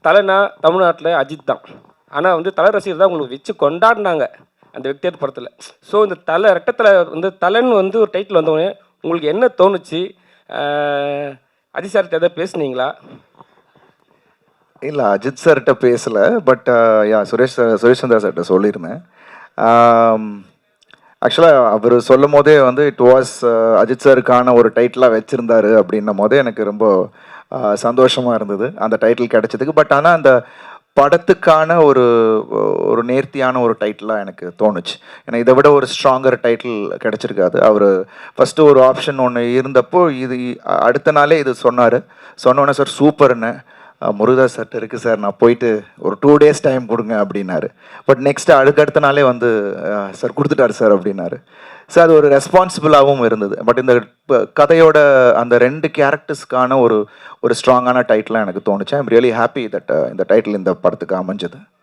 தலைனா தமிழ்நாட்டில் அஜித் தான். ஆனால் வந்து தலை ரசிகர் தான் உங்களுக்கு வச்சு கொண்டாடினாங்க அந்த வெக்டர் படத்தில். ஸோ இந்த தலை ரெட்டத்தலை வந்து தலைன்னு வந்து ஒரு டைட்டில் வந்தவொடனே உங்களுக்கு என்ன தோணுச்சு? அஜித் சார்கிட்ட எதாவது பேசுனீங்களா? இல்லை, அஜித் சார்கிட்ட பேசலை. பட் யா சுரேஷ் சந்திரா சார்கிட்ட சொல்லியிருந்தேன். ஆக்சுவலாக அவர் சொல்லும் போதே வந்து இட் வாஸ் அஜித் சாருக்கான ஒரு டைட்டிலாக வச்சுருந்தாரு அப்படின்னும் போதே எனக்கு ரொம்ப சந்தோஷமாக இருந்தது அந்த டைட்டில் கிடைச்சதுக்கு. பட் ஆனால் அந்த படத்துக்கான ஒரு ஒரு நேர்த்தியான ஒரு டைட்டிலாக எனக்கு தோணுச்சு. ஏன்னா இதை விட ஒரு ஸ்ட்ராங்கர் டைட்டில் கிடச்சிருக்காது. அவர் ஃபஸ்ட்டு ஒரு ஆப்ஷன் ஒன்று இருந்தப்போ இது அடுத்த நாளே இது சொன்னார். சொன்னோன்னே சார் சூப்பர்னு முருகதாஸ் சார்ட்டு இருக்குது சார், நான் போயிட்டு ஒரு 2 days டைம் கொடுங்க அப்படின்னாரு. பட் நெக்ஸ்ட்டு அடுத்த நாளே வந்து சார் கொடுத்துட்டாரு சார் அப்படின்னாரு. ஸோ அது ஒரு ரெஸ்பான்சிபிளாகவும் இருந்தது. பட் இந்த கதையோட அந்த 2 கேரக்டர்ஸ்க்கான ஒரு ஸ்ட்ராங்கான டைட்டிலாக எனக்கு தோணுச்சு. I am really happy that இந்த டைட்டில் இந்த படத்துக்கு அமைஞ்சது.